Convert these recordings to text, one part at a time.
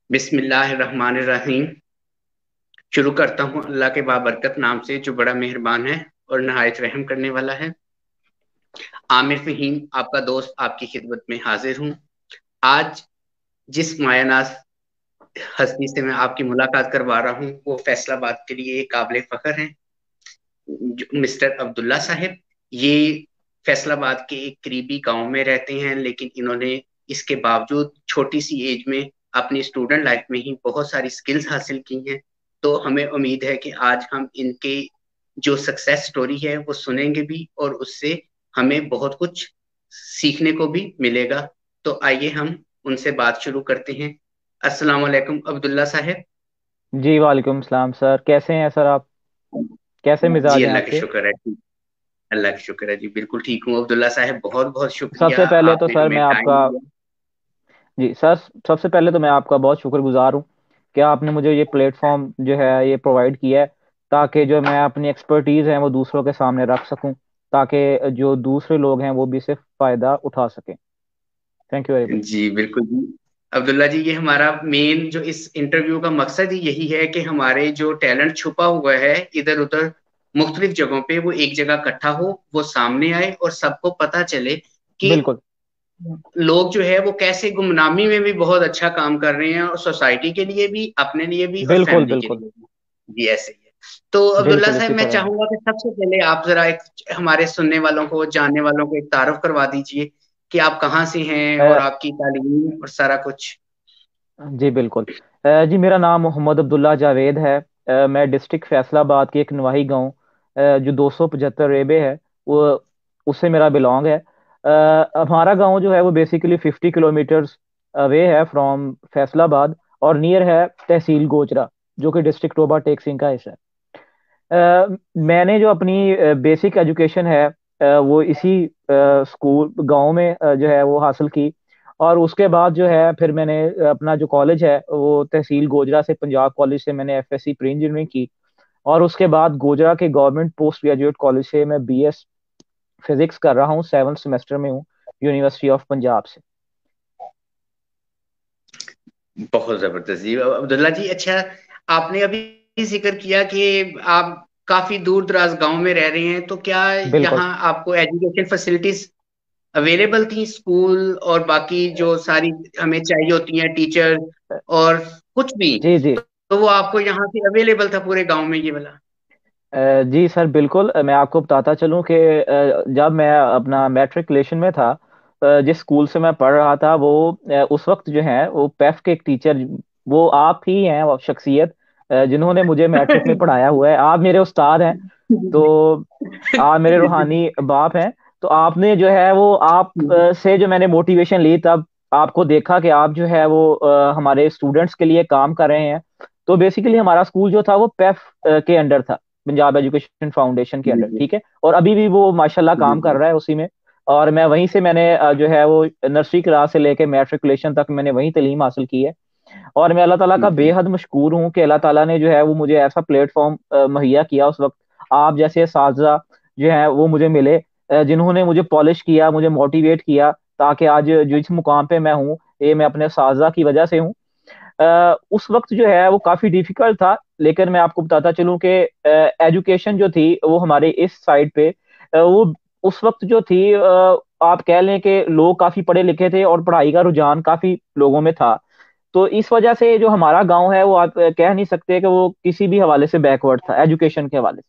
बिस्मिल्लाहिर्रहमानिर्रहीम। शुरू करता हूँ अल्लाह के बाबरकत नाम से जो बड़ा मेहरबान है और नहायत रहम करने वाला है। आमिर फहीम आपका दोस्त आपकी खिदमत में हाजिर हूँ। आज जिस मायानाज हस्ती से मैं आपकी मुलाकात करवा रहा हूँ वो फैसलाबाद के लिए काबिल फख्र हैं। मिस्टर अब्दुल्ला साहब, ये फैसलाबाद के एक करीबी गांव में रहते हैं, लेकिन इन्होंने इसके बावजूद छोटी सी एज में अपनी स्टूडेंट लाइफ में ही बहुत सारी स्किल्स हासिल की हैं। तो हमें उम्मीद है कि आज हम इनके जो सक्सेस स्टोरी है वो सुनेंगे भी और उससे हमें बहुत कुछ सीखने को भी मिलेगा। तो आइए हम उनसे बात शुरू करते हैं। अस्सलाम वालेकुम अब्दुल्ला साहब। जी वालेकुम सलाम सर। कैसे हैं सर आप? कैसे जी मिजाज हैं अल्लाह का आपके? शुक्र है। अल्लाह का शुक्र है जी, बिल्कुल ठीक हूँ अब्दुल्ला साहब। बहुत बहुत शुक्रिया, सबसे पहले तो आपने सर हमें मैं टाइम आपका दिया। जी सर, सबसे पहले तो मैं आपका बहुत शुक्रगुजार हूँ कि आपने मुझे ये प्लेटफॉर्म जो है ये प्रोवाइड किया है, ताकि जो मैं अपनी एक्सपर्टीज़ है वो दूसरों के सामने रख सकूं, ताकि जो दूसरे लोग हैं वो भी इससे फ़ायदा उठा सकें। Thank you very much. जी बिल्कुल जी। अब्दुल्ला जी, ये हमारा मेन जो इस इंटरव्यू का मकसद ही यही है कि हमारे जो टैलेंट छुपा हुआ है इधर उधर मुख्तलिफ जगहों पे, वो एक जगह इकट्ठा हो, वो सामने आए और सबको पता चले कि बिल्कुल लोग जो है वो कैसे गुमनामी में भी बहुत अच्छा काम कर रहे हैं, और सोसाइटी के लिए भी, अपने लिए भी और बिल्कुल फैमिली के बिल्कुल लिए भी। जी ऐसे ही है। तो अब्दुल्ला बिल्कुल साहब, इसी मैं तरह है। चाहूंगा कि सबसे पहले आप जरा एक हमारे सुनने वालों को, जानने वालों को एक तारुफ करवा दीजिए कि आप कहाँ से हैं और आपकी तालीम और सारा कुछ। जी बिल्कुल। जी मेरा नाम मोहम्मद अब्दुल्ला जावेद है। मैं डिस्ट्रिक्ट फैसलाबाद के एक नवाही गांव, जो 275 रेबे है, वो उससे मेरा बिलोंग है। हमारा गांव जो है वो बेसिकली 50 किलोमीटर्स अवे है फ्रॉम फैसलाबाद, और नियर है तहसील गोचरा, जो कि डिस्ट्रिक्ट रोबा टेक सिंह का हिस्सा है। मैंने जो अपनी बेसिक एजुकेशन है वो इसी स्कूल गांव में जो है वो हासिल की। और उसके बाद जो है फिर मैंने अपना जो कॉलेज है वो तहसील गोजरा से, पंजाब कॉलेज से मैंने एफएससी प्री इंजीनियरिंग की। और उसके बाद गोजरा के गवर्नमेंट पोस्ट ग्रेजुएट कॉलेज से मैं बीएस फिजिक्स कर रहा हूँ, 7th सेमेस्टर में हूँ, यूनिवर्सिटी ऑफ पंजाब से। बहुत जबरदस्त जी अब्दुल्ला जी। अच्छा, आपने अभी जिक्र किया कि आप काफी दूर दराज गांव में रह रहे हैं, तो क्या बिल्कुल। यहाँ आपको एजुकेशन फैसिलिटीज अवेलेबल थी? स्कूल और बाकी जो सारी हमें चाहिए होती हैं, टीचर और कुछ भी, जी जी। तो वो आपको यहाँ से अवेलेबल था पूरे गांव में, ये वाला? जी सर बिल्कुल। मैं आपको बताता चलूं कि जब मैं अपना मैट्रिकुलेशन में था, जिस स्कूल से मैं पढ़ रहा था वो उस वक्त जो है वो पेफ के एक टीचर, वो आप ही हैं, वो शख्सियत जिन्होंने मुझे मैट्रिक में पढ़ाया हुआ है। आप मेरे उस्ताद हैं, तो आप मेरे रूहानी बाप हैं। तो आपने जो है वो आप से जो मैंने मोटिवेशन ली, तब आपको देखा कि आप जो है वो हमारे स्टूडेंट्स के लिए काम कर रहे हैं। तो बेसिकली हमारा स्कूल जो था वो पेफ के अंडर था, पंजाब एजुकेशन फाउंडेशन के जी अंडर, जी ठीक है। और अभी भी वो माशाल्लाह जी काम कर जी रहा है उसी में। और मैं वहीं से मैंने जो है वो नर्सरी क्लास से लेके मैट्रिकुलेशन तक मैंने वहीं तालीम हासिल की है। और मैं अल्लाह ताला का जी बेहद मशकूर हूँ कि अल्लाह ताला ने जो है वो मुझे ऐसा प्लेटफॉर्म मुहैया किया उस वक्त। आप जैसे साथी जो है वो मुझे मिले, जिन्होंने मुझे पॉलिश किया, मुझे मोटिवेट किया, ताकि आज जो इस मुकाम पे मैं हूँ, ये मैं अपने साथी की वजह से हूँ। उस वक्त जो है वो काफी डिफिकल्ट था, लेकिन मैं आपको बताता चलूं कि एजुकेशन जो थी वो हमारे इस साइड पे वो उस वक्त जो थी, आप कह लें कि लोग काफी पढ़े लिखे थे और पढ़ाई का रुझान काफी लोगों में था। तो इस वजह से जो हमारा गांव है वो आप कह नहीं सकते कि वो किसी भी हवाले से बैकवर्ड था एजुकेशन के हवाले से,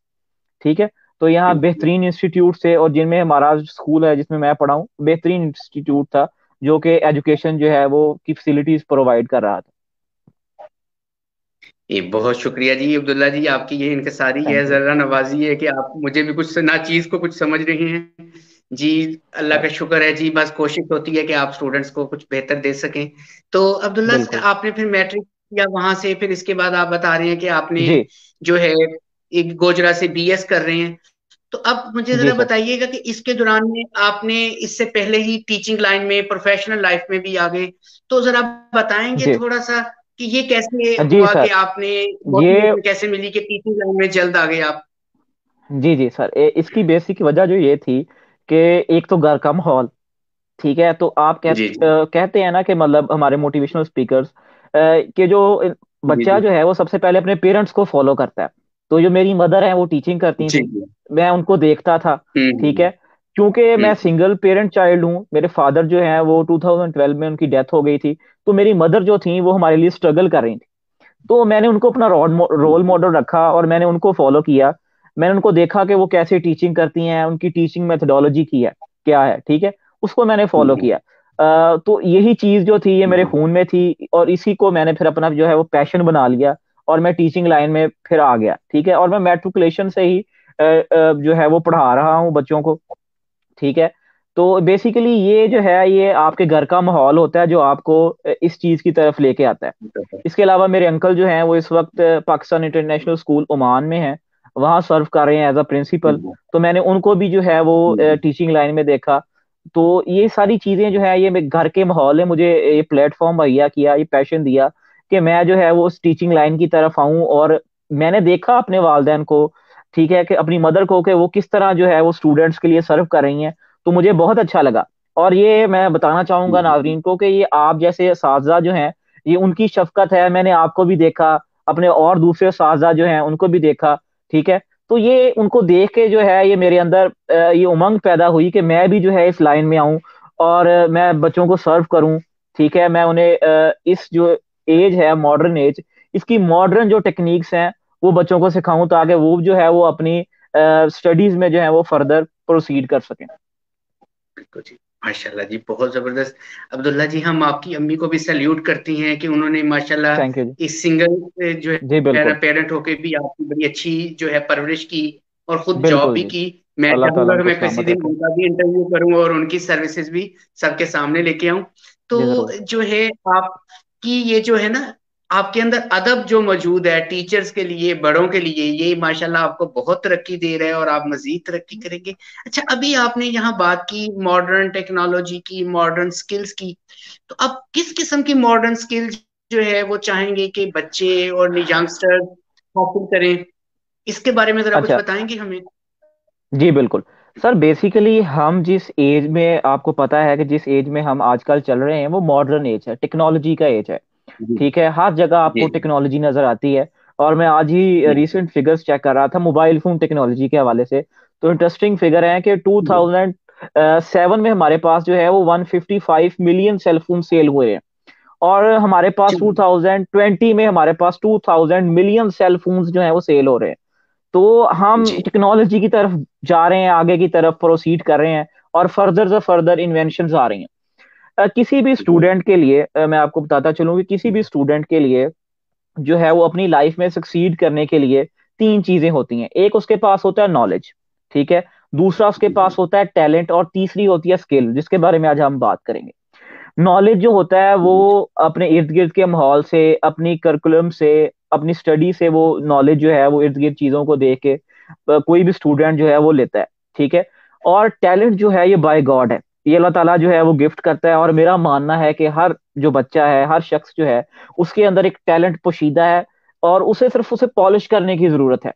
ठीक है। तो यहाँ बेहतरीन इंस्टीट्यूट थे, और जिनमें हमारा स्कूल है जिसमें मैं पढ़ा हूँ, बेहतरीन इंस्टीट्यूट था, जो कि एजुकेशन जो है वो की फैसिलिटीज प्रोवाइड कर रहा था। ये बहुत शुक्रिया जी अब्दुल्ला जी, आपकी ये इनकिसारी है, थैंक यू। जरा नवाजी है कि आप मुझे भी कुछ ना चीज को कुछ समझ रहे हैं। जी अल्लाह का शुक्र है जी। बस कोशिश होती है कि आप स्टूडेंट्स को कुछ बेहतर दे सकें। तो अब्दुल्ला से बिल्कुल। आपने फिर मैट्रिक किया वहां से, फिर इसके बाद आप बता रहे हैं कि आपने जी जो है एक गोजरा से बीएस कर रहे हैं। तो अब मुझे जी जरा सर। बताइएगा कि इसके दौरान में आपने इससे पहले ही टीचिंग लाइन में, प्रोफेशनल लाइफ में भी आ गए, तो जरा बताएंगे जी थोड़ा सा कि ये कैसे जी हुआ कि सर। आपने ये मोटिवेशन कैसे मिली कि टीचिंग लाइन में जल्द आ गए आप? जी जी सर, इसकी बेसिक वजह जो ये थी कि एक तो घर का माहौल, ठीक है। तो आप जी जी कहते हैं ना कि मतलब हमारे मोटिवेशनल स्पीकर्स कि जो जी बच्चा जी जो है वो सबसे पहले अपने पेरेंट्स को फॉलो करता है। तो जो मेरी मदर है वो टीचिंग करती जी थी, जी। मैं उनको देखता था। ठीक हम्म है, क्योंकि मैं हम्म सिंगल पेरेंट चाइल्ड हूँ, मेरे फादर जो है वो 2012 में उनकी डेथ हो गई थी। तो मेरी मदर जो थी वो हमारे लिए स्ट्रगल कर रही थी। तो मैंने उनको अपना रोल मॉडल रखा और मैंने उनको फॉलो किया। मैंने उनको देखा कि वो कैसे टीचिंग करती हैं, उनकी टीचिंग मेथोडोलॉजी की है क्या है, ठीक है, उसको मैंने फॉलो हम्म किया। तो यही चीज जो थी ये मेरे हम्म खून में थी, और इसी को मैंने फिर अपना जो है वो पैशन बना लिया, और मैं टीचिंग लाइन में फिर आ गया। ठीक है, और मैं मैट्रिकुलेशन से ही जो है वो पढ़ा रहा हूँ बच्चों को। ठीक है, तो बेसिकली ये जो है ये आपके घर का माहौल होता है जो आपको इस चीज की तरफ लेके आता है। इसके अलावा मेरे अंकल जो हैं वो इस वक्त पाकिस्तान इंटरनेशनल स्कूल ओमान में हैं, वहाँ सर्व कर रहे हैं एज अ प्रिंसिपल। हम्म तो मैंने उनको भी जो है वो हम्म टीचिंग लाइन में देखा। तो ये सारी चीजें जो है ये मेरे घर के माहौल ने मुझे ये प्लेटफॉर्म मुहैया किया, ये पैशन दिया कि मैं जो है वो उस टीचिंग लाइन की तरफ आऊं। और मैंने देखा अपने वालदेन को, ठीक है, कि अपनी मदर को, कि वो किस तरह जो है वो स्टूडेंट्स के लिए सर्व कर रही हैं। तो मुझे बहुत अच्छा लगा। और ये मैं बताना चाहूंगा हम्म नाजरीन को कि ये आप जैसे असातिज़ा जो हैं, ये उनकी शफकत है। मैंने आपको भी देखा, अपने और दूसरे असातिज़ा जो हैं उनको भी देखा। ठीक है, तो ये उनको देख के जो है ये मेरे अंदर ये उमंग पैदा हुई कि मैं भी जो है इस लाइन में आऊं, और मैं बच्चों को सर्व करूं। ठीक है, मैं उन्हें इस जो एज है मॉडर्न एज, इसकी मॉडर्न जो टेक्निक्स हैं वो बच्चों को सिखाऊं, ताकि वो जो है वो अपनी स्टडीज में जो है वो फर्दर प्रोसीड कर सकें। बिल्कुल जी। माशाल्लाह जी, बहुत जबरदस्त। अब्दुल्ला जी, हम आपकी अम्मी को भी सैल्यूट करती हैं कि उन्होंने माशाल्लाह थैंक यू जी। इस सिंगल जो जी है बिल्कुल। पेरेंट होके भी आपकी बड़ी अच्छी जो है परवरिश की, और खुद जॉब बिल्कुल भी जी। की। मैं अल्लाह ताला चाहूंगा कि उनको मैं किसी सलामत दिन रखे। उनका भी इंटरव्यू करूं और उनकी सर्विसेज भी सबके सामने लेके आऊं। तो जी जरूर। जो है आपकी ये जो है ना, आपके अंदर अदब जो मौजूद है टीचर्स के लिए, बड़ों के लिए, ये माशाल्लाह आपको बहुत तरक्की दे रहा है और आप मजीद तरक्की करेंगे। अच्छा, अभी आपने यहाँ बात की मॉडर्न टेक्नोलॉजी की, मॉडर्न स्किल्स की, तो अब किस किस्म की मॉडर्न स्किल्स जो है वो चाहेंगे कि बच्चे और यंगस्टर हासिल करें? इसके बारे में जरा कुछ अच्छा, बताएंगे हमें? जी बिल्कुल। सर बेसिकली हम जिस एज में, आपको पता है कि जिस एज में हम आजकल चल रहे हैं वो मॉडर्न एज है, टेक्नोलॉजी का एज है। जी ठीक है, हर जगह जी आपको टेक्नोलॉजी नजर आती है। और मैं आज ही जी रीसेंट फिगर्स चेक कर रहा था मोबाइल फोन टेक्नोलॉजी के हवाले से। तो इंटरेस्टिंग फिगर है कि 2007 में हमारे पास जो है वो 155 मिलियन सेलफोन सेल हुए हैं। और हमारे पास जी 2020 में हमारे पास 2000 मिलियन सेलफोन्स जो है वो सेल हो रहे हैं। तो हम जी टेक्नोलॉजी की तरफ जा रहे हैं, आगे की तरफ प्रोसीड कर रहे हैं, और फर्दर से फर्दर इन्वेंशन आ रही हैं। किसी भी स्टूडेंट के लिए मैं आपको बताता चलूं कि किसी भी स्टूडेंट के लिए जो है वो अपनी लाइफ में सक्सीड करने के लिए तीन चीजें होती हैं। एक उसके पास होता है नॉलेज, ठीक है, दूसरा उसके पास होता है टैलेंट, और तीसरी होती है स्किल, जिसके बारे में आज हम बात करेंगे। नॉलेज जो होता है वो अपने इर्द गिर्द के माहौल से, अपनी करिकुलम से, अपनी स्टडी से, वो नॉलेज जो है वो इर्द गिर्द चीजों को देख के कोई भी स्टूडेंट जो है वो लेता है। ठीक है, और टैलेंट जो है ये बाय गॉड है, ये अल्लाह ताला जो है वो गिफ्ट करता है। और मेरा मानना है कि हर जो बच्चा है, हर शख्स जो है, उसके अंदर एक टैलेंट पोशीदा है, और उसे सिर्फ उसे पॉलिश करने की जरूरत है।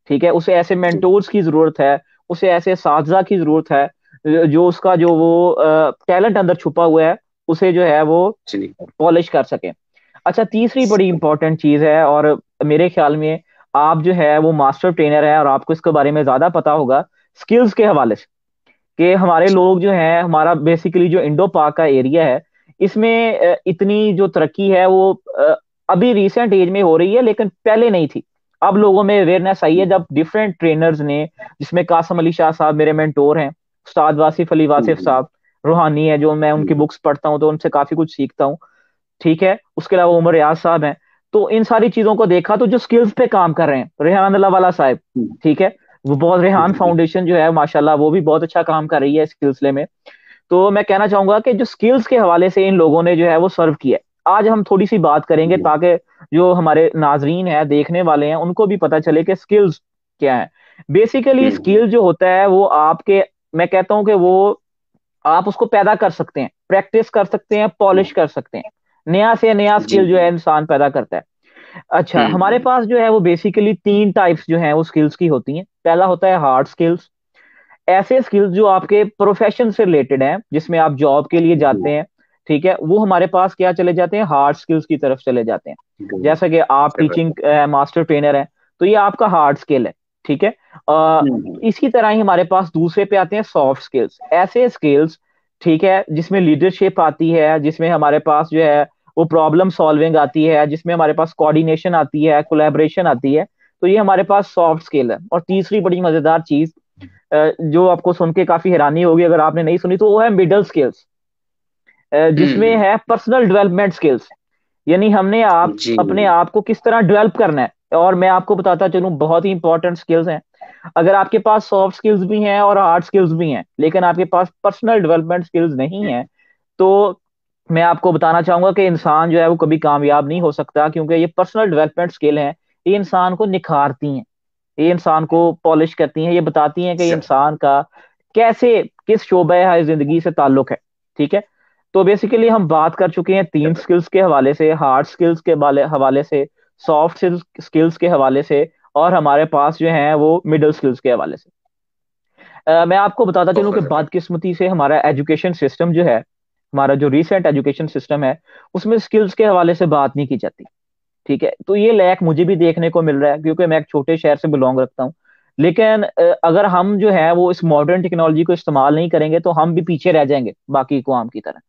ठीक है, उसे ऐसे मेंटोर्स की जरूरत है, उसे ऐसे साथी की जरूरत है जो उसका जो वो टैलेंट अंदर छुपा हुआ है उसे जो है वो जी पॉलिश कर सके। अच्छा, तीसरी बड़ी इंपॉर्टेंट चीज है, और मेरे ख्याल में आप जो है वो मास्टर ट्रेनर है और आपको इसके बारे में ज्यादा पता होगा, स्किल्स के हवाले से, कि हमारे लोग जो हैं, हमारा बेसिकली जो इंडो पाक का एरिया है, इसमें इतनी जो तरक्की है वो अभी रिसेंट एज में हो रही है, लेकिन पहले नहीं थी। अब लोगों में अवेयरनेस आई है जब डिफरेंट ट्रेनर्स ने, जिसमें कासम अली शाह साहब मेरे मेंटोर हैं, उस्ताद वासिफ अली वासिफ साहब रूहानी है, जो मैं उनकी बुक्स पढ़ता हूँ तो उनसे काफी कुछ सीखता हूँ। ठीक है, उसके अलावा उमर रियाज साहब हैं। तो इन सारी चीजों को देखा, तो जो स्किल्स पे काम कर रहे हैं, रेहान अल्लाह वाला साहब, ठीक है, वो बहुत, रेहान फाउंडेशन जो है माशाल्लाह वो भी बहुत अच्छा काम कर रही है इस सिलसिले में। तो मैं कहना चाहूंगा कि जो स्किल्स के हवाले से इन लोगों ने जो है वो सर्व किया है, आज हम थोड़ी सी बात करेंगे, ताकि जो हमारे नाजरीन है, देखने वाले हैं, उनको भी पता चले कि स्किल्स क्या है। बेसिकली स्किल जो होता है वो आपके, मैं कहता हूं कि वो आप उसको पैदा कर सकते हैं, प्रैक्टिस कर सकते हैं, पॉलिश कर सकते हैं। नया से नया जी स्किल जो है इंसान पैदा करता है। अच्छा, हमारे पास जो है वो बेसिकली तीन टाइप्स जो है वो स्किल्स की होती हैं। पहला होता है हार्ड स्किल्स, ऐसे स्किल्स जो आपके प्रोफेशन से रिलेटेड हैं, जिसमें आप जॉब के लिए जाते हैं। ठीक है, वो हमारे पास क्या चले जाते हैं, हार्ड स्किल्स की तरफ चले जाते हैं। जैसा कि आप टीचिंग मास्टर ट्रेनर हैं, तो ये आपका हार्ड स्किल है, ठीक है। अ, इसी तरह ही हमारे पास दूसरे पे आते हैं सॉफ्ट स्किल्स, ऐसे स्किल्स, ठीक है, जिसमें लीडरशिप आती है, जिसमें हमारे पास जो है वो प्रॉब्लम सॉल्विंग आती है, जिसमें हमारे पास कोऑर्डिनेशन आती है, कोलैबोरेशन आती है। तो ये हमारे पास सॉफ्ट स्किल है। और तीसरी बड़ी मजेदार चीज जो आपको सुन के काफी हैरानी होगी अगर आपने नहीं सुनी, तो वो है मिडल स्किल्स, जिसमें है पर्सनल डेवलपमेंट स्किल्स। यानी हमने आप जी अपने आप को किस तरह डेवलप करना है। और मैं आपको बताता चलूं, बहुत ही इंपॉर्टेंट स्किल्स हैं। अगर आपके पास सॉफ्ट स्किल्स भी हैं और हार्ड स्किल्स भी हैं, लेकिन आपके पास पर्सनल डेवलपमेंट स्किल्स नहीं है, तो मैं आपको बताना चाहूंगा कि इंसान जो है वो कभी कामयाब नहीं हो सकता, क्योंकि ये पर्सनल डेवलपमेंट स्किल हैं, ये इंसान को निखारती हैं, ये इंसान को पॉलिश करती हैं, ये बताती हैं कि ये सर। इंसान का कैसे, किस शोबे है जिंदगी से ताल्लुक है, ठीक है। तो बेसिकली हम बात कर चुके हैं तीन स्किल्स के हवाले से, हार्ड स्किल्स के हवाले से, सॉफ्ट स्किल्स के हवाले से, और हमारे पास जो है वो मिडिल स्किल्स के हवाले से। मैं आपको बताता चलूं कि बहुत अच्छा। बदकिस्मती से हमारा एजुकेशन सिस्टम जो है, हमारा जो रिसेंट एजुकेशन सिस्टम है, उसमें स्किल्स के हवाले से बात नहीं की जाती, ठीक है। तो ये लैक मुझे भी देखने को मिल रहा है, क्योंकि मैं एक छोटे शहर से बिलोंग रखता हूँ। लेकिन अगर हम जो है वो इस मॉडर्न टेक्नोलॉजी को इस्तेमाल नहीं करेंगे, तो हम भी पीछे रह जाएंगे बाकी अक़वाम की तरह।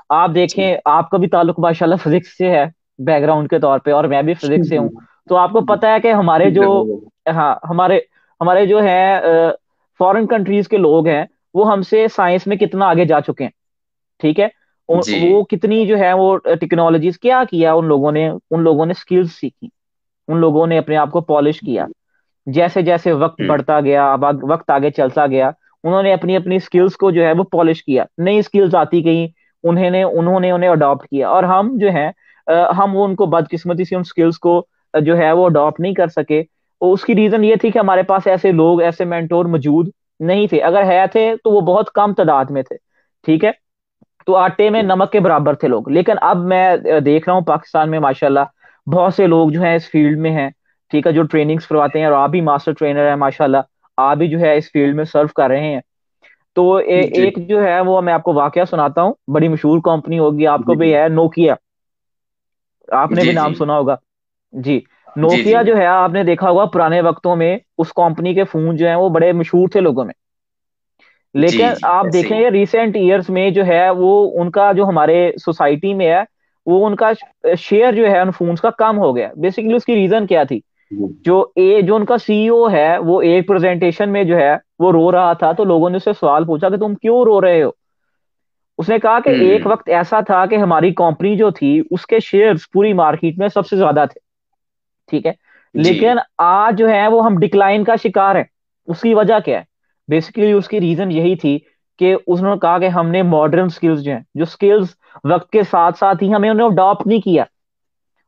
आप जी देखें, आपका भी ताल्लुक माशाल्लाह फिजिक्स से है, बैकग्राउंड के तौर पे, और मैं भी फिजिक्स से हूँ। तो आपको पता है कि हमारे जो, जरूर। हाँ, हमारे हमारे जो है फॉरेन कंट्रीज के लोग हैं, वो हमसे साइंस में कितना आगे जा चुके हैं, ठीक है। जी। वो कितनी जो है वो टेक्नोलॉजीज क्या किया उन लोगों ने स्किल्स सीखी, उन लोगों ने अपने आप को पॉलिश किया। जैसे जैसे वक्त हम्म। बढ़ता गया, अब वक्त आगे चलता गया, उन्होंने अपनी अपनी स्किल्स को जो है वो पॉलिश किया, नई स्किल्स आती गई, उन्होंने उन्हें अडॉप्ट किया। और हम जो है हम वो उनको बदकिस्मती से उन स्किल्स को जो है वो अडॉप्ट नहीं कर सके। तो उसकी रीजन ये थी कि हमारे पास ऐसे लोग, ऐसे मेंटोर मौजूद नहीं थे। अगर है थे तो वो बहुत कम तादाद में थे, ठीक है। तो आटे में नमक के बराबर थे लोग। लेकिन अब मैं देख रहा हूँ पाकिस्तान में माशाल्लाह बहुत से लोग जो हैं इस फील्ड में हैं, ठीक है, जो ट्रेनिंग्स करवाते हैं, और आप भी मास्टर ट्रेनर है माशाल्लाह, आप भी जो है इस फील्ड में सर्व कर रहे हैं। तो जी एक जो है वो मैं आपको वाकया सुनाता हूँ, बड़ी मशहूर कंपनी होगी, आपको जी भी है, नोकिया, आपने भी जी जी नाम सुना होगा। जी, जी जी। नोकिया जो है आपने देखा होगा पुराने वक्तों में, उस कंपनी के फोन जो है वो बड़े मशहूर थे लोगों में। जी लेकिन जी आप ऐसे ही। देखेंगे रिसेंट ईयर्स में जो है वो उनका जो हमारे सोसाइटी में है, वो उनका शेयर जो है उन फोन्स का कम हो गया। बेसिकली उसकी रीजन क्या थी, जो उनका सीईओ है, वो एक प्रेजेंटेशन में जो है वो रो रहा था, तो लोगों ने उससे सवाल पूछा कि तुम क्यों रो रहे हो। उसने कहा कि एक हम्म। वक्त ऐसा था कि हमारी कंपनी जो थी उसके शेयर्स पूरी मार्केट में सबसे ज्यादा थे, ठीक है। जी लेकिन आज जो है वो हम डिक्लाइन का शिकार है। उसकी वजह क्या है, बेसिकली उसकी रीजन यही थी कि उसने कहा कि हमने मॉडर्न स्किल्स जो हैं, जो स्किल्स वक्त के साथ साथ ही हमें उन्हें अडॉप्ट नहीं किया,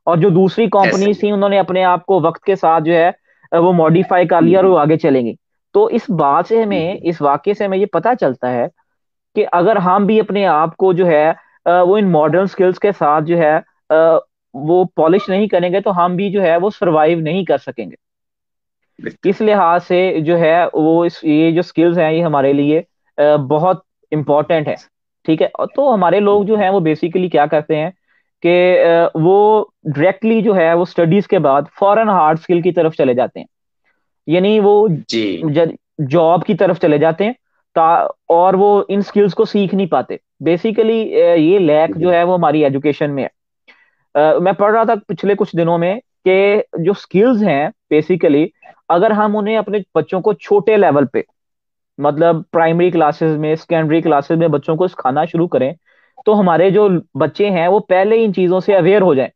और जो दूसरी ऐसे कंपनीज ही। थी उन्होंने अपने आप को वक्त के साथ जो है वो मॉडिफाई कर लिया और वो हम्म। आगे चलेंगी। तो इस बात से हमें, हम्म। इस वाक्य से हमें ये पता चलता है कि अगर हम भी अपने आप को जो है वो इन मॉडर्न स्किल्स के साथ जो है वो पॉलिश नहीं करेंगे, तो हम भी जो है वो सरवाइव नहीं कर सकेंगे। बिल्कुल। इस लिहाज से जो है वो ये जो स्किल्स हैं ये हमारे लिए बहुत इंपॉर्टेंट है, ठीक है। और तो हमारे लोग जो हैं वो बेसिकली क्या करते हैं कि वो डायरेक्टली जो है वो स्टडीज के बाद फॉरेन हार्ड स्किल की तरफ चले जाते हैं। यानी वो जी जॉब की तरफ चले जाते हैं, और वो इन स्किल्स को सीख नहीं पाते। बेसिकली ये लैक जो है वो हमारी एजुकेशन में है। मैं पढ़ रहा था पिछले कुछ दिनों में कि जो स्किल्स हैं बेसिकली, अगर हम उन्हें अपने बच्चों को छोटे लेवल पे, मतलब प्राइमरी क्लासेस में, सेकेंडरी क्लासेस में बच्चों को सिखाना शुरू करें, तो हमारे जो बच्चे हैं वो पहले इन चीजों से अवेयर हो जाएं।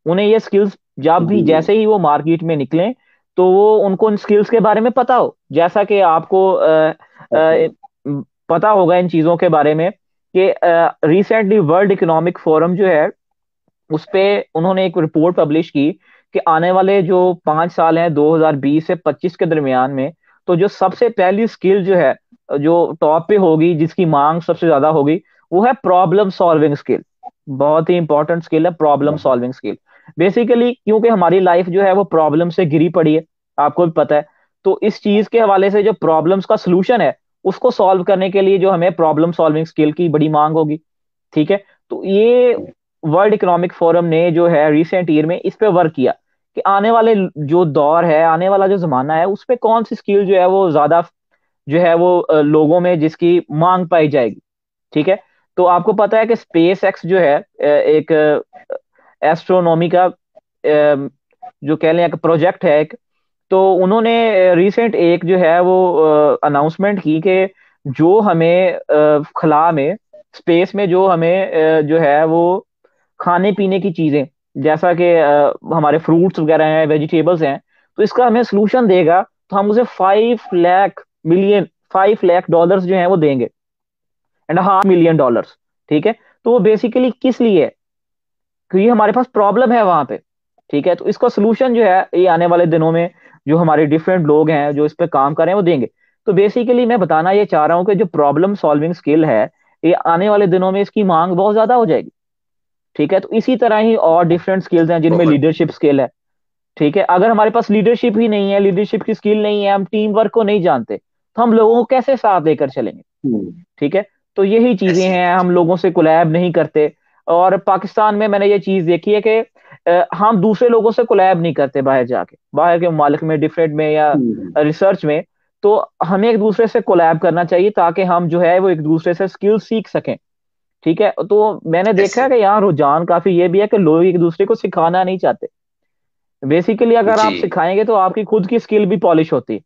उन्हें ये स्किल्स जब भी, जी। जैसे ही वो मार्केट में निकलें, तो वो उनको इन स्किल्स के बारे में पता हो। जैसा कि आपको ऐसे ही। पता होगा इन चीजों के बारे में कि रिसेंटली वर्ल्ड इकोनॉमिक फोरम जो है उस पे उन्होंने एक रिपोर्ट पब्लिश की कि आने वाले जो 5 साल हैं, 2020 से 25 के दरमियान में, तो जो सबसे पहली स्किल जो है, जो टॉप पे होगी, जिसकी मांग सबसे ज्यादा होगी, वो है प्रॉब्लम सॉल्विंग स्किल। बहुत ही इंपॉर्टेंट स्किल है प्रॉब्लम सॉल्विंग स्किल। बेसिकली क्योंकि हमारी लाइफ जो है वो प्रॉब्लम से घिरी पड़ी है, आपको भी पता है। तो इस चीज के हवाले से जो प्रॉब्लम्स का सोल्यूशन है, उसको सॉल्व करने के लिए जो हमें प्रॉब्लम सॉल्विंग स्किल की बड़ी मांग होगी, ठीक है। तो ये वर्ल्ड इकोनॉमिक फोरम ने जो है रिसेंट ईयर में इस पे वर्क किया कि आने वाले जो दौर है, आने वाला जो जमाना है, उस पे कौन सी स्किल जो है वो ज्यादा जो है वो लोगों में जिसकी मांग पाई जाएगी। ठीक है। तो आपको पता है कि स्पेस एक्स जो है एक एस्ट्रोनॉमी का जो कह लें एक प्रोजेक्ट है एक। तो उन्होंने रिसेंट एक जो है वो अनाउंसमेंट की कि जो हमें खला में, स्पेस में जो हमें जो है वो खाने पीने की चीजें, जैसा कि हमारे फ्रूट्स वगैरह हैं, वेजिटेबल्स हैं, तो इसका हमें सोल्यूशन देगा तो हम उसे 5 लाख मिलियन, $5 लाख जो है वो देंगे, $500,000। ठीक है। तो वो बेसिकली किस लिए है? क्योंकि हमारे पास प्रॉब्लम है वहां पे। ठीक है। तो इसका सोल्यूशन जो है ये आने वाले दिनों में जो हमारे डिफरेंट लोग हैं जो इस पे काम कर रहे हैं वो देंगे। तो बेसिकली मैं बताना ये चाह रहा हूँ कि जो प्रॉब्लम सॉल्विंग स्किल है, ये आने वाले दिनों में इसकी मांग बहुत ज्यादा हो जाएगी। ठीक है। तो इसी तरह ही और डिफरेंट स्किल्स हैं जिनमें बहुत लीडरशिप स्किल है। ठीक है। अगर हमारे पास लीडरशिप ही नहीं है, लीडरशिप की स्किल नहीं है, हम टीम वर्क को नहीं जानते, तो हम लोगों को कैसे साथ लेकर चलेंगे? ठीक है। तो यही चीजें ऐसी हैं, हम लोगों से कोलैब नहीं करते। और पाकिस्तान में मैंने ये चीज देखी है कि हम दूसरे लोगों से कोलैब नहीं करते, बाहर जाके, बाहर के मुमालिक में, डिफरेंट में या रिसर्च में। तो हमें एक दूसरे से कोलैब करना चाहिए ताकि हम जो है वो एक दूसरे से स्किल सीख सकें। ठीक है। तो मैंने देखा है ऐसे कि यहाँ रुझान काफी ये भी है कि लोग एक दूसरे को सिखाना नहीं चाहते। बेसिकली अगर जी आप सिखाएंगे तो आपकी खुद की स्किल भी पॉलिश होती है।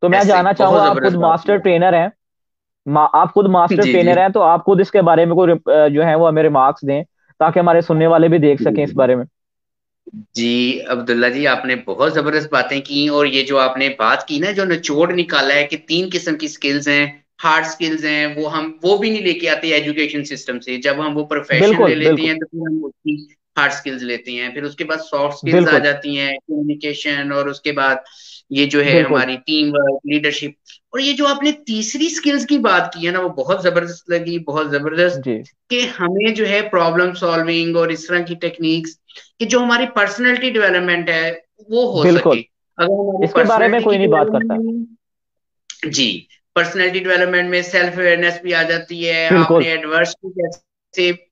तो मैं ऐसे जानना चाहूंगा, बहुत आप खुद जबरदस्त बात मास्टर की ट्रेनर हैं, आप खुद मास्टर जी जी ट्रेनर हैं, तो आप खुद इसके बारे में कोई जो है वो हमें रिमार्क्स दें ताकि हमारे सुनने वाले भी देख सकें इस जी बारे में। जी अब्दुल्ला जी, आपने बहुत जबरदस्त बातें की। और ये जो आपने बात की ना, जो निचोड़ निकाला है कि तीन किस्म की स्किल्स हैं, हार्ड स्किल्स हैं, वो हम वो भी नहीं लेके आते एजुकेशन सिस्टम से। जब हम वो प्रोफेशन ले बिल्कुल लेते बिल्कुल हैं तो फिर हम उसकी हार्ड स्किल्स लेते हैं। फिर उसके बाद सॉफ्ट स्किल्स आ बिल्कुल जाती हैं, कम्युनिकेशन, और उसके बाद ये जो है बिल्कुल। हमारी टीम वर्क, लीडरशिप। और ये जो आपने तीसरी स्किल्स की बात की है ना, वो बहुत जबरदस्त लगी, बहुत जबरदस्त। जी कि हमें जो है प्रॉब्लम सॉल्विंग और इस तरह की टेक्निक्स, कि जो हमारी पर्सनैलिटी डेवलपमेंट है वो हो सके। बिल्कुल। अगर हमारी इसके बारे में पर्सनैलिटी कोई की नहीं बात करता। डेवलपमेंट, जी, पर्सनैलिटी डेवलपमेंट में सेल्फ अवेयरनेस भी आ जाती है। बिल्कुल आपने एडवर्स को कैसे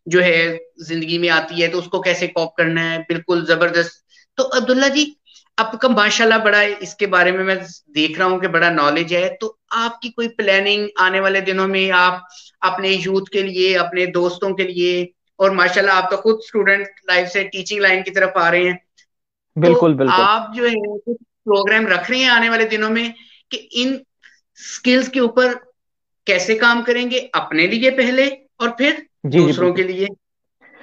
जो है जिंदगी में आती है तो उसको कैसे कॉप करना है, बिल्कुल जबरदस्त। तो अब्दुल्ला जी, आपका माशाल्लाह बड़ा इसके बारे में मैं देख रहा हूँ कि बड़ा नॉलेज है। तो आपकी कोई प्लानिंग आने वाले दिनों में, आप अपने यूथ के लिए, अपने दोस्तों के लिए, और माशाल्लाह आप तो खुद स्टूडेंट लाइफ से टीचिंग लाइन की तरफ आ रहे हैं, तो बिल्कुल बिल्कुल। आप जो है कुछ प्रोग्राम रख रहे हैं आने वाले दिनों में कि इन स्किल्स के ऊपर कैसे काम करेंगे, अपने लिए पहले और फिर जी जी दूसरों बिल्कुल। के लिए?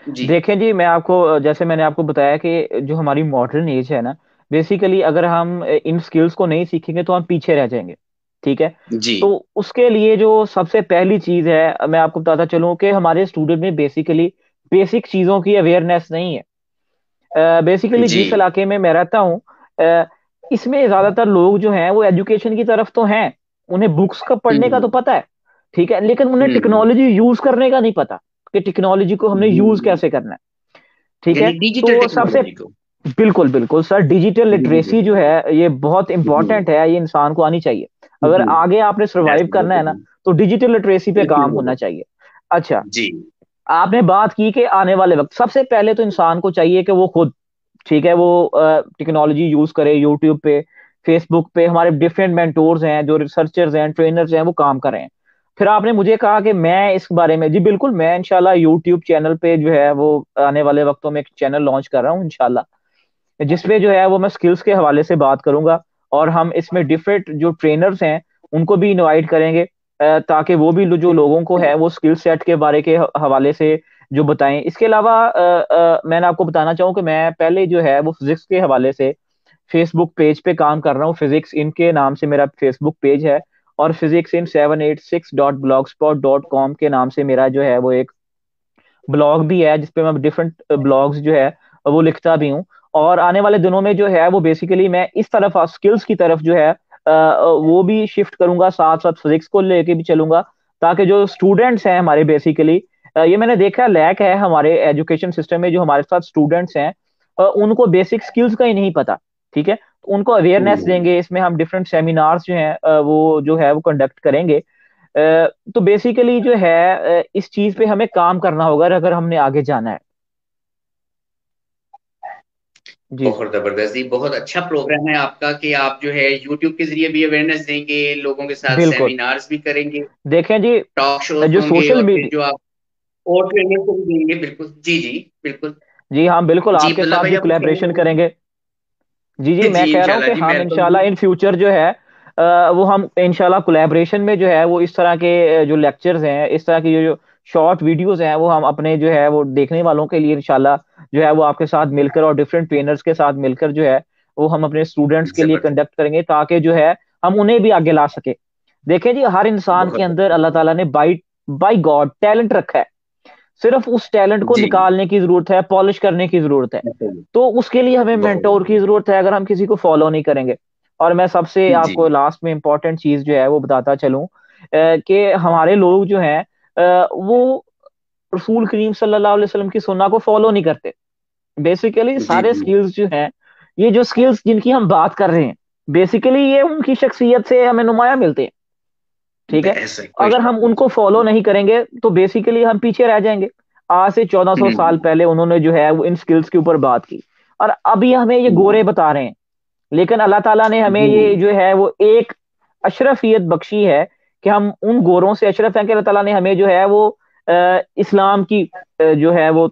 जी देखें जी, मैं आपको जैसे मैंने आपको बताया कि जो हमारी मॉडर्न एज है ना, बेसिकली अगर हम इन स्किल्स को नहीं सीखेंगे तो हम पीछे रह जाएंगे। ठीक है। जी तो उसके लिए जो सबसे पहली चीज है, मैं आपको बताता चलूं कि हमारे स्टूडेंट में बेसिकली बेसिक चीजों की अवेयरनेस नहीं है। बेसिकली जी जिस इलाके में मैं रहता हूँ, इसमें ज्यादातर लोग जो हैं वो एजुकेशन की तरफ तो हैं, उन्हें बुक्स का पढ़ने का तो हम्म पता है। ठीक है। लेकिन उन्हें हम्म टेक्नोलॉजी यूज करने का नहीं पता कि टेक्नोलॉजी को हमने यूज हम्म। कैसे करना है। ठीक है। यानी डिजिटल तो सबसे टेक्नोलॉजी को। बिल्कुल बिल्कुल सर, डिजिटल जी लिटरेसी जो है ये बहुत इंपॉर्टेंट है, ये इंसान को आनी चाहिए। अगर जी आगे आपने सरवाइव करना है ना, तो डिजिटल लिटरेसी पे काम होना चाहिए। अच्छा, जी आपने बात की कि आने वाले वक्त सबसे पहले तो इंसान को चाहिए कि वो खुद, ठीक है, वो टेक्नोलॉजी यूज करे। यूट्यूब पे, फेसबुक पे हमारे डिफरेंट मेंटोर्स हैं, जो रिसर्चर्स हैं, ट्रेनर्स हैं, वो काम कर रहे हैं। फिर आपने मुझे कहा कि मैं इस बारे में, जी बिल्कुल, मैं इंशाल्लाह यूट्यूब चैनल पे जो है वो आने वाले वक्तों में एक चैनल लॉन्च कर रहा हूँ इंशाल्लाह, जिसपे जो है वो मैं स्किल्स के हवाले से बात करूंगा। और हम इसमें डिफरेंट जो ट्रेनर्स हैं उनको भी इनवाइट करेंगे, ताकि वो भी जो लोगों को है वो स्किल सेट के बारे के हवाले से जो बताएं। इसके अलावा मैंने आपको बताना चाहूँ कि मैं पहले जो है वो फिजिक्स के हवाले से फेसबुक पेज पे काम कर रहा हूँ। फिजिक्स इनके नाम से मेरा फेसबुक पेज है, और फिजिक्स इन 786.blogspot.com के नाम से मेरा जो है वो एक ब्लॉग भी है, जिसपे मैं डिफरेंट ब्लॉग्स जो है वो लिखता भी हूँ। और आने वाले दिनों में जो है वो बेसिकली मैं इस तरफ स्किल्स की तरफ जो है वो भी शिफ्ट करूंगा, साथ साथ फिजिक्स को लेके भी चलूंगा, ताकि जो स्टूडेंट्स हैं हमारे बेसिकली, ये मैंने देखा लैक है हमारे एजुकेशन सिस्टम में, जो हमारे साथ स्टूडेंट्स हैं उनको बेसिक स्किल्स का ही नहीं पता। ठीक है। तो उनको अवेयरनेस हम्म देंगे, इसमें हम डिफरेंट सेमिनार्स जो हैं वो जो है वो कंडक्ट करेंगे, तो बेसिकली जो है इस चीज पे हमें काम करना होगा अगर हमने आगे जाना है। जी बहुत जबरदस्त जी, बहुत अच्छा प्रोग्राम है आपका कि आप जो है यूट्यूब के जरिए भी अवेयरनेस देंगे, लोगों के साथ बिल्कुल। सेमिनार्स भी करेंगे, देखें जी, टॉक शोज जो होंगे, सोशल और फिर जो मीडिया, आप और ट्रेनिंग को भी देंगे। बिल्कुल जी जी, बिल्कुल। जी हाँ बिल्कुल जी आपके अब्दुल्ला साथ भाई, भी आप कुछ कहना कोलैबोरेशन चाहेंगे? करेंगे। जी जी, मैं जी कह रहा हूँ इंशाल्लाह कि जी, हम वेलकम इंशाल्लाह जी। इन फ्यूचर जो है वो हम इंशाल्लाह कोलैबोरेशन में जो है वो इस तरह के जो लेक्चर्स हैं, इस तरह की जो शॉर्ट वीडियोस हैं, वो हम अपने जो है वो देखने वालों के लिए इंशाल्लाह जो है वो आपके साथ मिलकर और डिफरेंट ट्रेनर्स के साथ मिलकर जो है वो हम अपने स्टूडेंट्स के लिए जबरदस्त। कंडक्ट करेंगे, ताकि जो है हम उन्हें भी आगे ला सके। देखें जी, हर इंसान के बहुत अंदर अल्लाह ताला ने बाई बाई गॉड टैलेंट रखा है। सिर्फ उस टैलेंट को जी। निकालने की जरूरत है, पॉलिश करने की जरूरत है। ऐसा ही। तो उसके लिए हमें मेंटोर की बहुत। जरूरत है, अगर हम किसी को फॉलो नहीं करेंगे। और मैं सबसे जी आपको लास्ट में इंपॉर्टेंट चीज जो है वो बताता चलूं कि हमारे लोग जो हैं वो रसूल करीम सल्लल्लाहु अलैहि वसल्लम की सुन्ना को फॉलो नहीं करते। बेसिकली जी सारे जी। स्किल्स जो हैं, ये जो स्किल्स जिनकी हम बात कर रहे हैं, बेसिकली ये उनकी शख्सियत से हमें नुमाया मिलते हैं। ठीक है। ऐसा कोई अगर शक हम उनको फॉलो नहीं। नहीं करेंगे तो बेसिकली हम पीछे रह जाएंगे। आज से 1400 साल हम्म, पहले उन्होंने जो है वो इन स्किल्स के ऊपर बात की, और अभी हमें ये गोरे हम्म, बता रहे हैं। लेकिन अल्लाह ताला ने हमें जी ये जो है वो एक अशरफियत बख्शी है कि हम उन गोरों से अशरफ हैं, कि अल्लाह ताला ने हमें जो है वो इस्लाम की जो है वो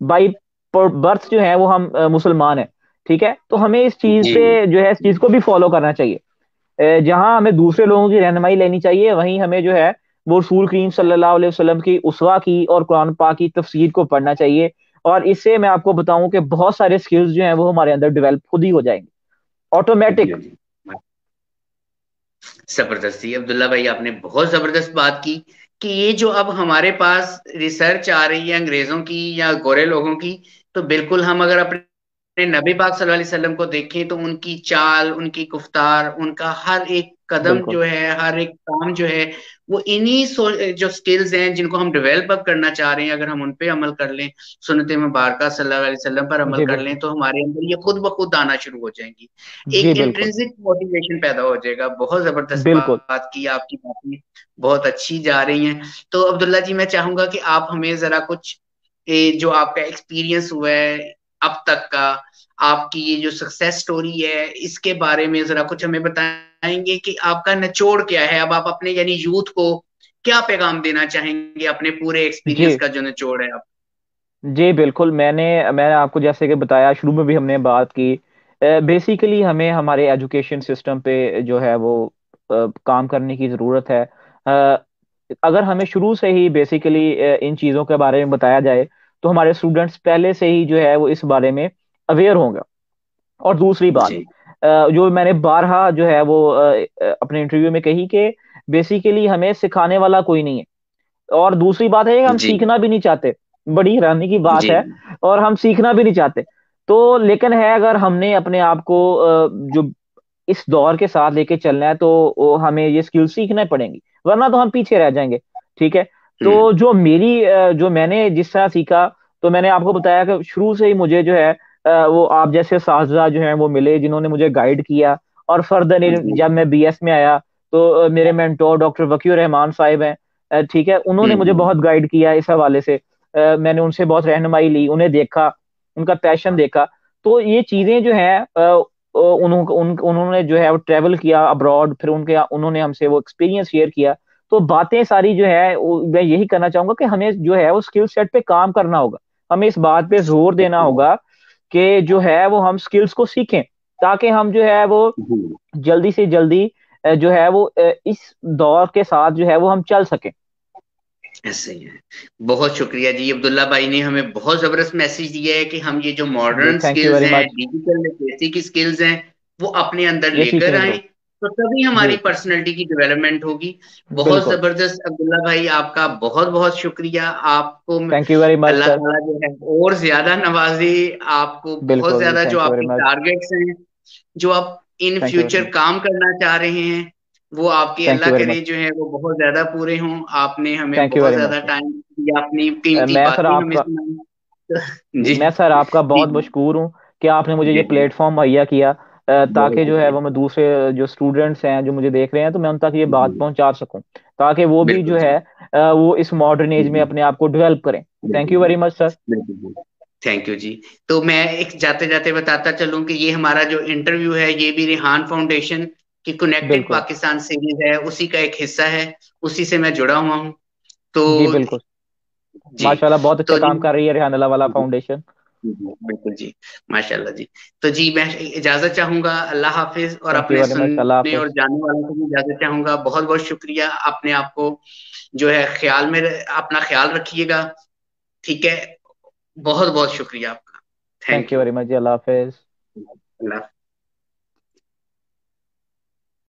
बाई बर्थ जो है वो हम मुसलमान हैं। ठीक है। तो हमें इस चीज जी। पे जो है इस चीज को भी फॉलो करना चाहिए। जहां हमें दूसरे लोगों की रहनुमाई लेनी चाहिए, वहीं हमें जो है वो रसूल करीम सल्लल्लाहु अलैहि वसल्लम की उसवा की और कुरान पाक की तफसीर को पढ़ना चाहिए। और इससे मैं आपको बताऊं कि बहुत सारे स्किल्स जो हैं वो हमारे अंदर डेवलप खुद ही हो जाएंगे, जी ऑटोमेटिक। जी। जबरदस्ती अब्दुल्ला भाई, आपने बहुत जबरदस्त बात की कि ये जो अब हमारे पास रिसर्च आ रही है अंग्रेजों की या गोरे लोगों की, तो बिल्कुल हम अगर अपने नबी पाक सल्लल्लाहु अलैहि वसल्लम को देखें तो उनकी चाल, उनकी गुफ्तार, उनका हर एक कदम बिल्कुल। जो है, हर एक काम जो है, वो इन्हीं जो स्किल्स हैं जिनको हम डेवलप अप करना चाह रहे हैं, अगर हम उन पे अमल कर लें, सुन्नत मुबारका सल्लल्लाहु अलैहि वसल्लम पर अमल जी कर बिल्कुल। लें, तो हमारे अंदर ये खुद ब खुद आना शुरू हो जाएंगी। जी एक बिल्कुल। इंट्रिंसिक मोटिवेशन पैदा हो जाएगा। बहुत जबरदस्त बिल्कुल। बात की, आपकी बातें बहुत अच्छी जा रही हैं। तो अब्दुल्ला जी, मैं चाहूंगा कि आप हमें जरा कुछ जो आपका एक्सपीरियंस हुआ है अब तक का, आपकी ये जो सक्सेस स्टोरी है, इसके बारे में जरा कुछ हमें बताएंगे कि आपका निचोड़ क्या है। अब आप अपने यानी यूथ को क्या पैगाम देना चाहेंगे, अपने पूरे एक्सपीरियंस जी का जो निचोड़ है आप? जी बिल्कुल, मैंने आपको जैसे कि बताया, शुरू में भी हमने बात की, बेसिकली हमें हमारे एजुकेशन सिस्टम पे जो है वो काम करने की ज़रूरत है। अगर हमें शुरू से ही बेसिकली इन चीज़ों के बारे में बताया जाए, तो हमारे स्टूडेंट्स पहले से ही जो है वो इस बारे में अवेयर होंगे। और दूसरी बात, जी जो मैंने बारहा जो है वो अपने इंटरव्यू में कही कि बेसिकली हमें सिखाने वाला कोई नहीं है। और दूसरी बात है कि हम जी सीखना भी नहीं चाहते। बड़ी हैरानी की बात जी है। और हम सीखना भी नहीं चाहते। तो लेकिन है, अगर हमने अपने आप को जो इस दौर के साथ लेके चलना है, तो हमें ये स्किल सीखना पड़ेंगी, वरना तो हम पीछे रह जाएंगे। ठीक है। हम्म तो जो मैंने जिस तरह सीखा, तो मैंने आपको बताया कि शुरू से ही मुझे जो है वो आप जैसे साथीदार जो हैं वो मिले, जिन्होंने मुझे गाइड किया। और फर्दर जी जब मैं बीएस में आया, तो मेरे मेंटोर डॉक्टर वकीर रहमान साहिब हैं। ठीक है, उन्होंने मुझे हम्म बहुत गाइड किया इस हवाले से। मैंने उनसे बहुत रहनुमाई ली, उन्हें देखा, उनका पैशन देखा। तो ये चीजें जो हैं उन्होंने जो है वो ट्रेवल किया अब्रॉड, फिर उन्होंने हमसे वो एक्सपीरियंस शेयर किया। तो बातें सारी जो है मैं यही करना चाहूंगा कि हमें जो है वो स्किल सेट पे काम करना होगा। हमें इस बात पे जोर देना होगा कि जो है वो हम स्किल्स को सीखें, ताकि हम जो है वो जी। जल्दी से जल्दी जो है वो इस दौर के साथ जो है वो हम चल सकें। ऐसे ही है। बहुत शुक्रिया जी, अब्दुल्ला भाई ने हमें बहुत जबरदस्त मैसेज दिया है कि हम ये जो जी modern thank you skills very हैं, मच। डिजिटल लिटरेसी की स्किल्स हैं, वो अपने अंदर ये लेकर सीखनी आए, चाहिए। तो तभी जी हमारी पर्सनैलिटी की डेवलपमेंट होगी। बहुत बिल्कुल। जबरदस्त अब्दुल्ला भाई, आपका बहुत बहुत शुक्रिया। आपको thank you very much Allah sir. ताला जो है और ज्यादा नवाजे, आपको बहुत बिल्कुल, ज्यादा जो थैंक यू वेरी आपके मच। टारगेट्स हैं, जो आप in thank you very future much. काम करना चाह रहे हैं, वो आपके थैंक अल्लाह यू वेरी करे मच। जो है वो बहुत ज्यादा पूरे हों। आपने हमें थैंक यू बहुत वेरी ज्यादा मच। टाइम दिया, अपनी कीमती मैं सर बातें हमें आपका सुनाई। जी जी मैं सर आपका जी बहुत मशकूर हूँ कि आपने मुझे ये जी जी प्लेटफॉर्म मुहैया किया। बहुत ताकि जो है शुक्रिया। वो मैं दूसरे जो स्टूडेंट्स हैं जो मुझे देख रहे हैं, तो मैं उन तक ये बात जी, पहुंचा सकूं, ताकि वो भी बिल्कुल जो जी। है वो इस मॉडर्न एज में जी, अपने आप को डेवलप करें। थैंक बिल्कुल यू जी। Very much sir. बिल्कुल जी। थैंक यू जी। तो मैं एक जाते जाते बताता चलूं कि ये हमारा जो इंटरव्यू है ये भी रिहान फाउंडेशन की कनेक्टेड बिल्कुल। पाकिस्तान सीरीज है, उसी का एक हिस्सा है। उसी से मैं जुड़ा हुआ हूँ। तो जी बिल्कुल। जी। माशाल्लाह बहुत अच्छा तो जी, काम कर रही है रेहान वाला फाउंडेशन। बिल्कुल जी। माशाल्लाह जी। तो जी मैं इजाजत चाहूंगा, अल्लाह हाफिज, और थैंक यू अपने वेरी मच, अल्लाह सुनने और हाफिज। जानने वालों को भी इजाजत चाहूंगा। बहुत बहुत शुक्रिया। अपने आप को जो है ख्याल में, अपना ख्याल रखिएगा। ठीक है। बहुत बहुत शुक्रिया आपका। Thank thank you you. Very much जी, अल्लाह हाफिज। अल्लाह